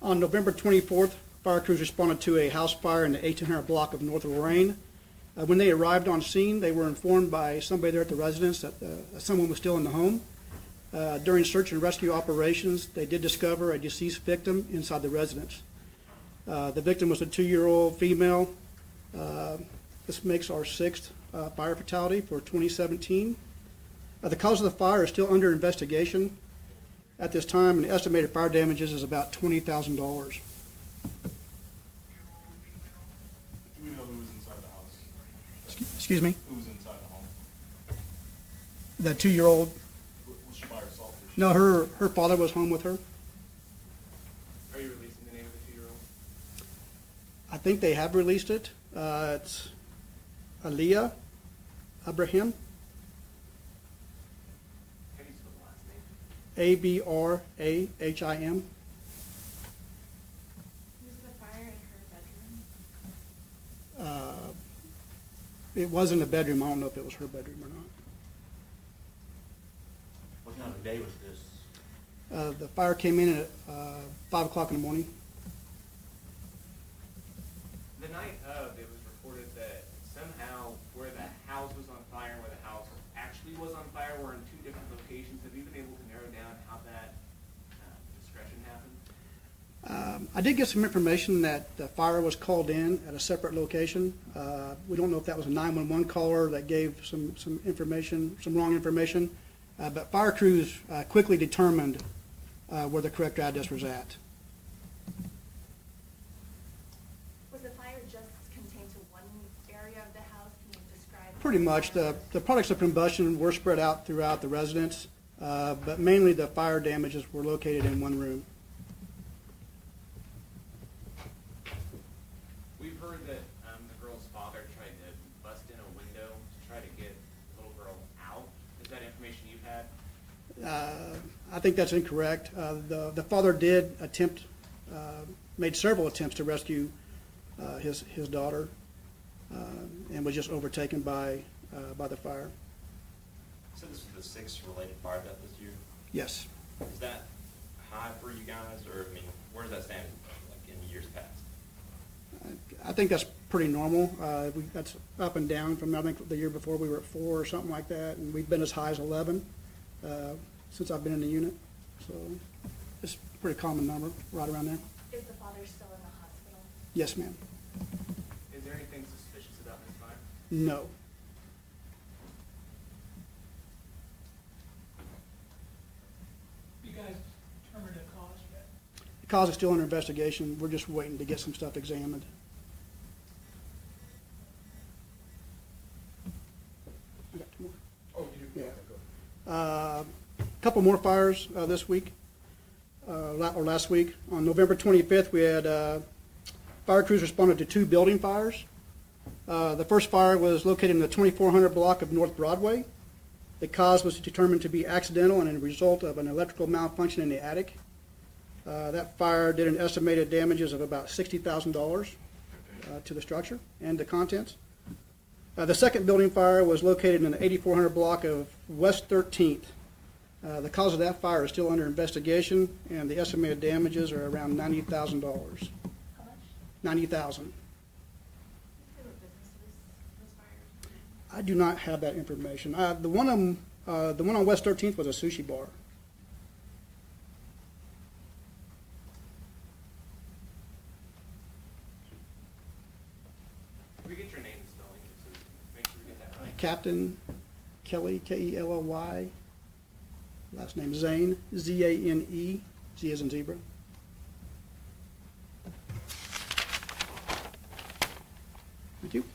On November 24th, fire crews responded to a house fire in the 1800 block of North Lorraine. When they arrived on scene, they were informed by somebody there at the residence that someone was still in the home. During search and rescue operations, they did discover a deceased victim inside the residence. The victim was a 2-year-old female. This makes our 6th fire fatality for 2017. The cause of the fire is still under investigation at this time, and the estimated fire damages is about $20,000. Do we know who was inside the house? Excuse me? Who was inside the home? The 2-year-old? Was she by herself? No, her father was home with her. Are you releasing the name of the 2-year-old? I think they have released it. It's Aliyah Abraham. How do you spell the last name? Abrahim. Was the fire in her bedroom? It was in the bedroom. I don't know if it was her bedroom or not. What kind of day was this? The fire came in at 5 o'clock in the morning. The night of, it was reported that somehow where the house was on fire and where the house actually was on fire were in 2 different locations. Have you been able to narrow down how that discretion happened? I did get some information that the fire was called in at a separate location. We don't know if that was a 911 caller that gave some information, some wrong information, but fire crews quickly determined where the correct address was at. Was the fire just contained to one area of the house? Can you describe? Pretty much. The products of combustion were spread out throughout the residence, but mainly the fire damages were located in one room. We've heard that the girl's father tried to bust in a window to try to get the little girl out. Is that information you've had? I think that's incorrect. The father did made several attempts to rescue his daughter, and was just overtaken by the fire. So this was the 6th related fire death this year? Yes. Is that high for you guys, or, I mean, where does that stand, like, in years past? I think that's pretty normal. That's up and down from, I think, the year before we were at 4 or something like that, and we've been as high as 11 since I've been in the unit. So it's a pretty common number, right around there. Is the father still in the hospital? Yes, ma'am. Is there anything suspicious about this fire? No. You guys determined a cause yet? The cause is still under investigation. We're just waiting to get some stuff examined. I got 2 more. Oh, you do? Yeah. Okay, go. A couple more fires this week, or last week. On November 25th, we had fire crews responded to 2 building fires. The first fire was located in the 2400 block of North Broadway. The cause was determined to be accidental and a result of an electrical malfunction in the attic. That fire did an estimated damages of about $60,000 to the structure and the contents. The second building fire was located in the 8400 block of West 13th. The cause of that fire is still under investigation, and the estimated damages are around $90,000. How much? $90,000. What businesses was fired? I do not have that information. The one on West 13th was a sushi bar. Can we get your name and spelling, so make sure we get that right? Captain Kelly, Kelley. Last name Zane, Zane, Z as in zebra. Thank you.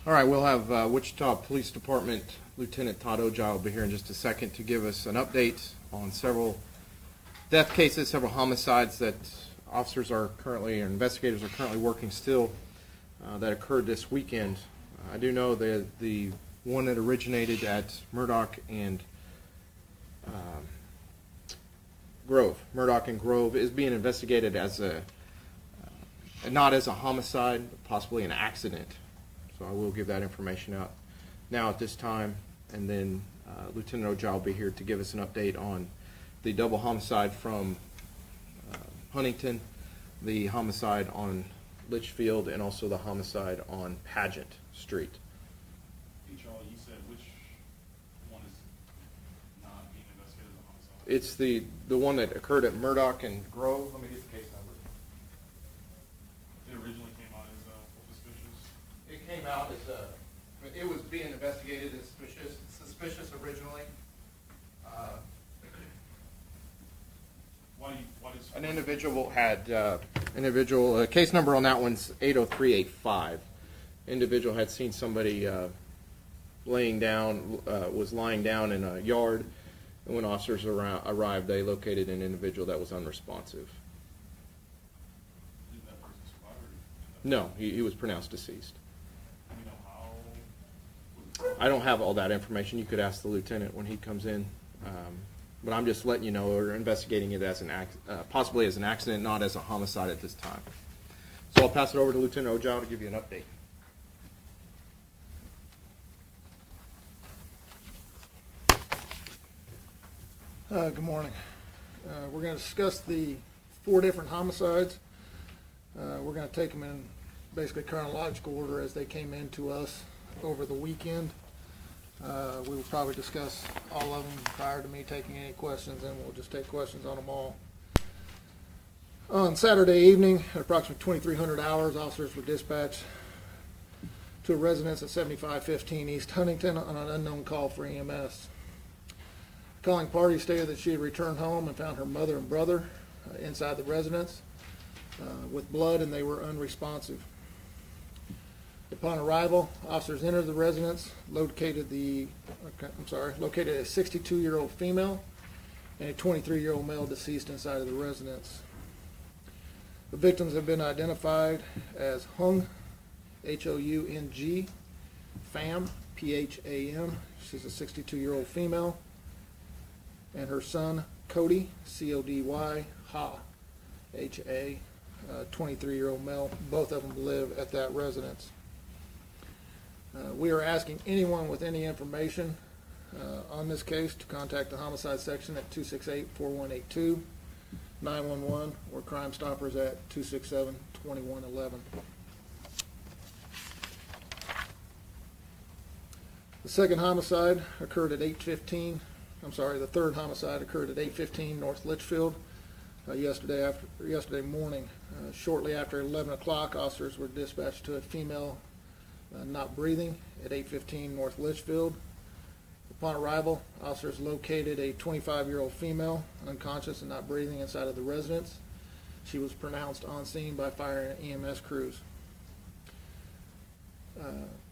All right, we'll have Wichita Police Department Lieutenant Todd Ojai will be here in just a second to give us an update on several death cases, several homicides that officers are currently, or investigators are currently working still that occurred this weekend. I do know that the one that originated at Murdoch and Grove. Murdoch and Grove is being investigated as not as a homicide, but possibly an accident. So I will give that information out now at this time, and then Lieutenant Ojai will be here to give us an update on the double homicide from Huntington, the homicide on Litchfield, and also the homicide on Pageant Street. Hey, Charlie, you said which one is not being investigated as a homicide? It's the one that occurred at Murdoch and Grove. Let me get the case number. It originally came out as suspicious. It came out as it was being investigated as suspicious originally. Why does An individual had case number on that one's 80385. Individual had seen somebody was lying down in a yard, and when officers arrived, they located an individual that was unresponsive. did that person survive or No, he was pronounced deceased. do you know how? I don't have all that information. You could ask the lieutenant when he comes in. But I'm just letting you know we're investigating it as possibly as an accident, not as a homicide at this time. So I'll pass it over to Lieutenant Ojai to give you an update. Good morning. We're going to discuss the 4 different homicides. We're going to take them in basically chronological order as they came in to us over the weekend. We will probably discuss all of them prior to me taking any questions, and we'll just take questions on them all. On Saturday evening, at approximately 2300 hours, officers were dispatched to a residence at 7515 East Huntington on an unknown call for EMS. Calling party stated that she had returned home and found her mother and brother inside the residence with blood, and they were unresponsive. Upon arrival, officers entered the residence, located a 62-year-old female and a 23-year-old male deceased inside of the residence. The victims have been identified as Hung, H-O-U-N-G, Pham, P-H-A-M, she's a 62-year-old female, and her son, Cody, C-O-D-Y, Ha, H-A, 23-year-old male. Both of them live at that residence. We are asking anyone with any information on this case to contact the homicide section at 268-4182, 911, or Crime Stoppers at 267-2111. The second homicide occurred at the third homicide occurred at 815 North Litchfield yesterday morning. Shortly after 11 o'clock, officers were dispatched to a female not breathing at 815 North Litchfield. Upon arrival, officers located a 25-year-old female unconscious and not breathing inside of the residence. She was pronounced on scene by fire and EMS crews.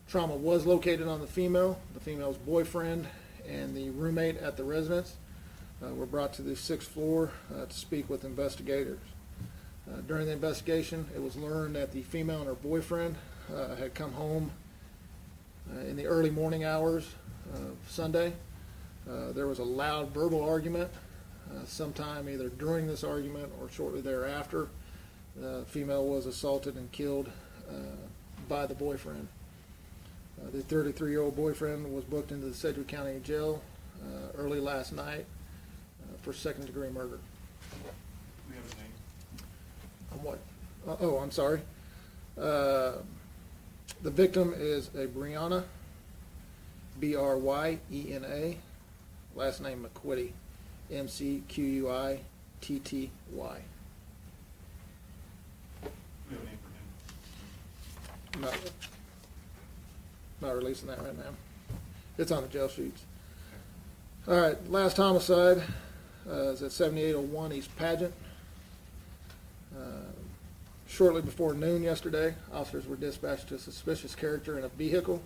Trauma was located on the female. The female's boyfriend and the roommate at the residence were brought to the 6th floor to speak with investigators. During the investigation, it was learned that the female and her boyfriend had come home in the early morning hours of Sunday. There was a loud verbal argument sometime either during this argument or shortly thereafter. The female was assaulted and killed by the boyfriend. The 33-year-old boyfriend was booked into the Sedgwick County Jail early last night for second-degree murder. Do we have his name? On what? I'm sorry. The victim is a Brianna, B-R-Y-E-N-A, last name McQuitty, M-C-Q-U-I-T-T-Y. Do we have a name for him? Not releasing that right now. It's on the jail sheets. All right, last homicide is at 7801 East Pageant. Shortly before noon yesterday, officers were dispatched to a suspicious character in a vehicle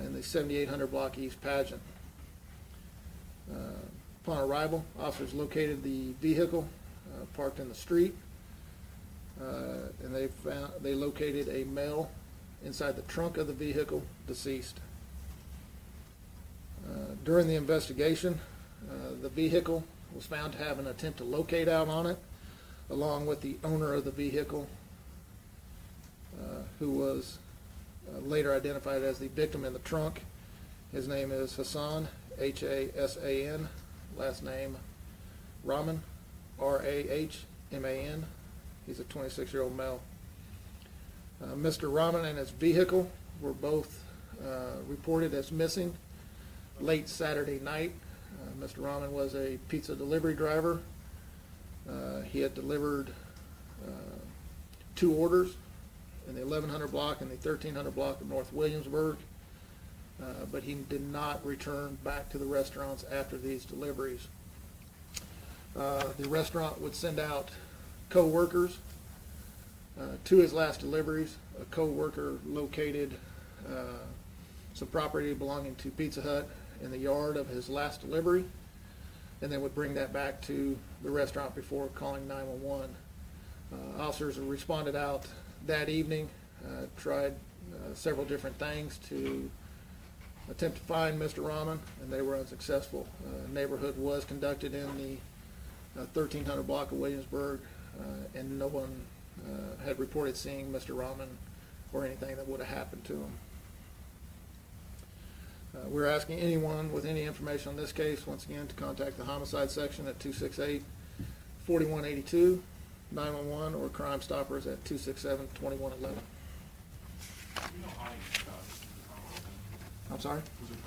in the 7800 block East Pageant. Upon arrival, officers located the vehicle parked in the street, and they located a male inside the trunk of the vehicle, deceased. During the investigation, the vehicle was found to have an attempt to locate out on it, along with the owner of the vehicle, who was later identified as the victim in the trunk. His name is Hassan, Hasan, last name Rahman, Rahman. He's a 26-year-old male. Mr. Rahman and his vehicle were both reported as missing late Saturday night. Mr. Rahman was a pizza delivery driver. He had delivered 2 orders in the 1100 block and the 1300 block of North Williamsburg, but he did not return back to the restaurants after these deliveries. The restaurant would send out co-workers to his last deliveries. A co-worker located some property belonging to Pizza Hut in the yard of his last delivery, and then would bring that back to the restaurant before calling 911. Officers responded out that evening, tried several different things to attempt to find Mr. Rahman, and they were unsuccessful. Neighborhood was conducted in the 1300 block of Williamsburg, and no one had reported seeing Mr. Rahman or anything that would have happened to him. We're asking anyone with any information on this case, once again, to contact the homicide section at 268-4182, 911, or Crime Stoppers at 267-2111. Do you know how he died? I'm sorry? Was it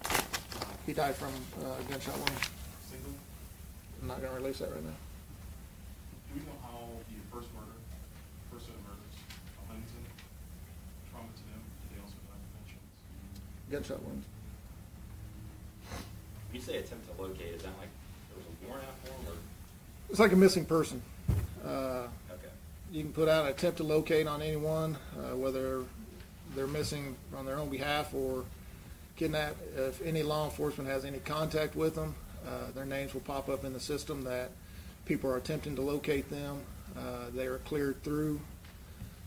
common? He died from a gunshot wound. Single? I'm not going to release that right now. Do we know how the first set of murders, Huntington, trauma to them, did they also die conventions? Gunshot wounds. When you say attempt to locate, is that like there was a warrant out for him, or? It's like a missing person. Okay. You can put out an attempt to locate on anyone, whether they're missing on their own behalf or kidnap. If any law enforcement has any contact with them, their names will pop up in the system that people are attempting to locate them. They are cleared through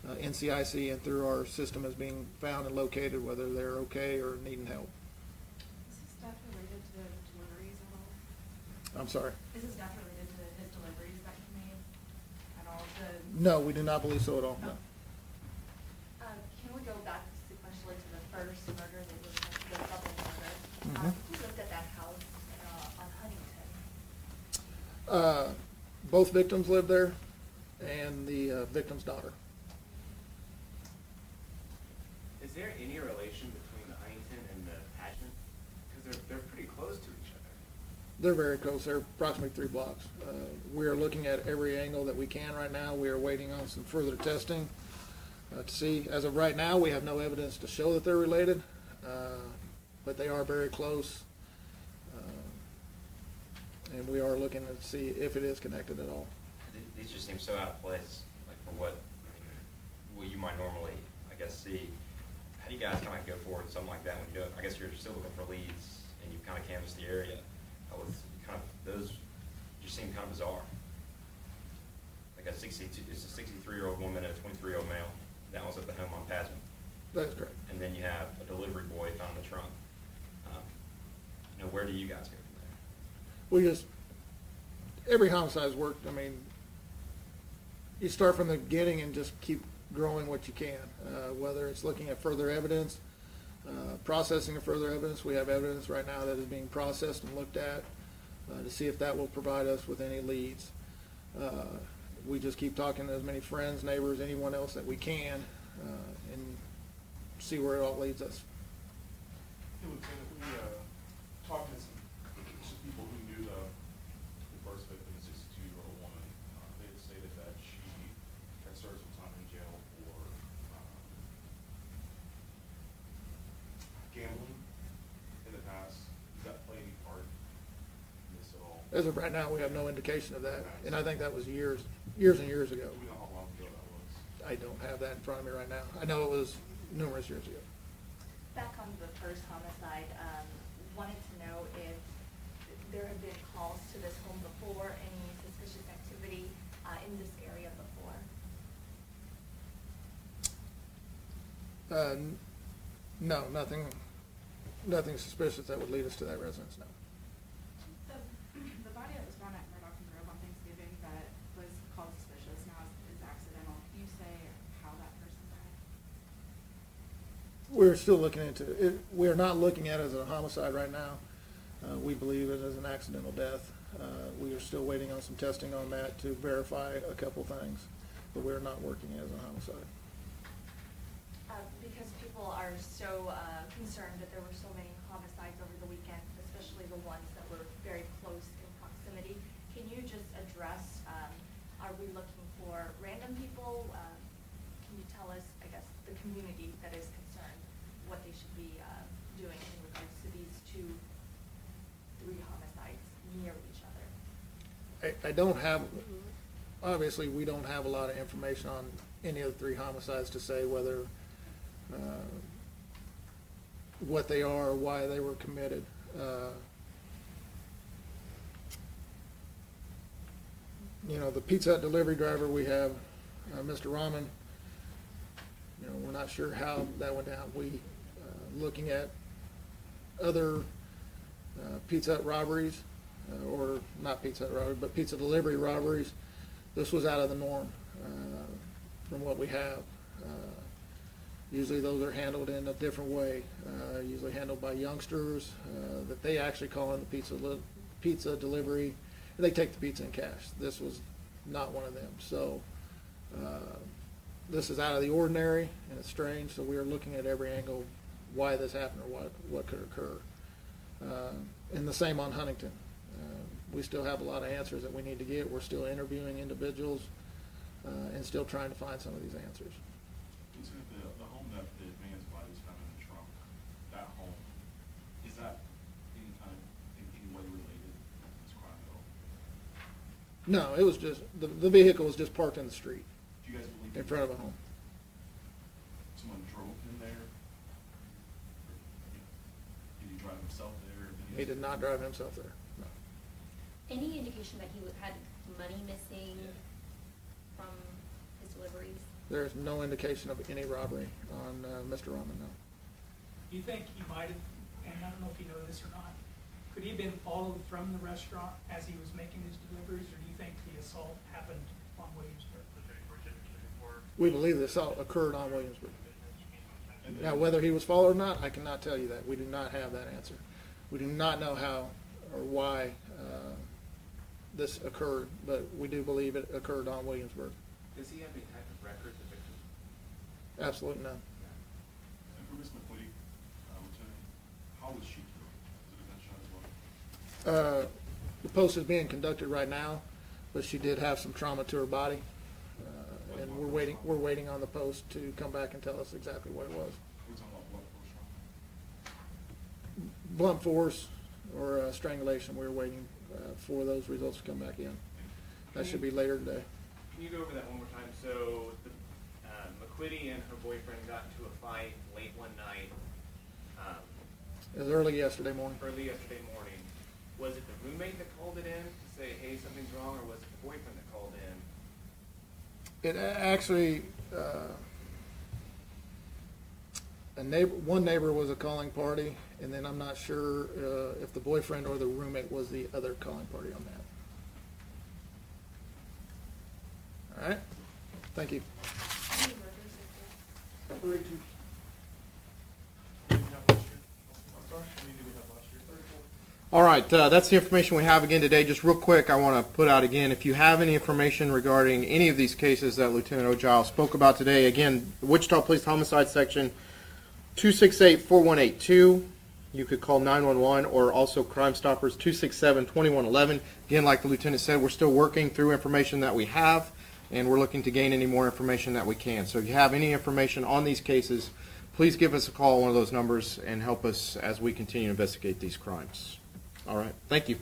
NCIC and through our system as being found and located, whether they're okay or needing help. Is this stuff related to deliveries at all? I'm sorry. Is this stuff related to his deliveries that he made at all? No, we do not believe so at all. No. Can we go back sequentially to the first murder that was the double murder? Mhm. Who lived at that house on Huntington? Both victims lived there, and the victim's daughter. Is there any relation between the Huntington and the Patchman? Because they're pretty close to each other. They're very close. They're approximately 3 blocks. We are looking at every angle that we can right now. We are waiting on some further testing to see. As of right now, we have no evidence to show that they're related, but they are very close. And we are looking to see if it is connected at all. These just seem so out of place, like for what you might normally, I guess, see. How do you guys kind of go forward with something like that when you do it? I guess you're still looking for leads and you kind of canvass the area. Those just seem kind of bizarre. Like it's a 63-year-old woman and a 23-year-old male. That was at the home on Pasman. That is correct. And then you have a delivery boy found in the trunk. Where do you guys go from there? We just, every homicide's worked. I mean, you start from the beginning and just keep growing what you can, whether it's looking at further evidence, processing of further evidence. We have evidence right now that is being processed and looked at to see if that will provide us with any leads. We just keep talking to as many friends, neighbors, anyone else that we can, and see where it all leads us. Hey, Lieutenant, we talked to some people who knew the first victim, the 62-year-old woman. They had stated that she had served some time in jail for gambling in the past. Does that play any part in this at all? As of right now, we have no indication of that, and I think that was years and years ago. Do we know how long ago that was? I don't have that in front of me right now. I know it was numerous years ago. Back on the first homicide, wanted to know if there have been calls to this home before, any suspicious activity in this area before? No, nothing nothing suspicious that would lead us to that residence, no. The body that was found at Murdoch and Grove on Thanksgiving that was called suspicious now is accidental. Can you say how that person died? We're still looking into it. We're not looking at it as a homicide right now. We believe it as an accidental death. We are still waiting on some testing on that to verify a couple things, but we're not working as a homicide. Because people are so concerned that there were so many homicides over the weekend, especially the ones that were very close in proximity. Can you just address, are we looking for random people? Can you tell us, I guess, the community that is concerned, what they should be doing in regards to these 3 homicides near each other? I don't have, obviously, we don't have a lot of information on any of the 3 homicides to say whether, what they are or why they were committed. You know, the Pizza Hut delivery driver, we have Mr. Rahman. You know, we're not sure how that went down. We, looking at other Pizza Hut robberies, or not Pizza Hut robberies, but pizza delivery robberies, this was out of the norm from what we have. Usually those are handled in a different way, usually handled by youngsters that they actually call in the pizza delivery, and they take the pizza in cash. This was not one of them. So this is out of the ordinary, and it's strange, so we are looking at every angle why this happened or what could occur. And the same on Huntington. We still have a lot of answers that we need to get. We're still interviewing individuals and still trying to find some of these answers. Lieutenant, the home that the man's body was found in the trunk, that home, is that in any way related to this crime at all? No, it was just, the vehicle was just parked in the street Do you guys believe in front of a home. someone drove him there? Did he drive himself there? He did not drive himself there, no. Any indication that he had money missing from his deliveries? There's no indication of any robbery on Mr. Rahman, no. You think he might have, and I don't know if you know this or not, could he have been followed from the restaurant as he was making his deliveries, or do you think the assault happened on Williamsburg? We believe the assault occurred on Williamsburg. Now, whether he was followed or not, I cannot tell you that. We do not have that answer. We do not know how or why this occurred, but we do believe it occurred on Williamsburg. Does he have any type of record, the victim? Absolutely none. And for Ms. McQuitty, Lieutenant, how was she killed? Was it a gunshot as well? The post is being conducted right now, but she did have some trauma to her body, and we're waiting on the post to come back and tell us exactly what it was. We're talking about blunt force trauma. Blunt force or strangulation. We're waiting for those results to come back in. That should be later today. Can you go over that one more time? So McQuitty and her boyfriend got into a fight late one night. It was early yesterday morning. Early yesterday morning. Was it the roommate that called it in to say, hey, something's wrong, or was it the boyfriend that called in? It actually, one neighbor was a calling party, and then I'm not sure if the boyfriend or the roommate was the other calling party on that. All right. Thank you. All right, that's the information we have again today. Just real quick, I want to put out again, if you have any information regarding any of these cases that Lieutenant O'Giles spoke about today, again, Wichita Police Homicide Section 268-4182. You could call 911 or also Crime Stoppers 267-2111. Again, like the Lieutenant said, we're still working through information that we have, and we're looking to gain any more information that we can. So if you have any information on these cases, please give us a call on one of those numbers and help us as we continue to investigate these crimes. All right. Thank you.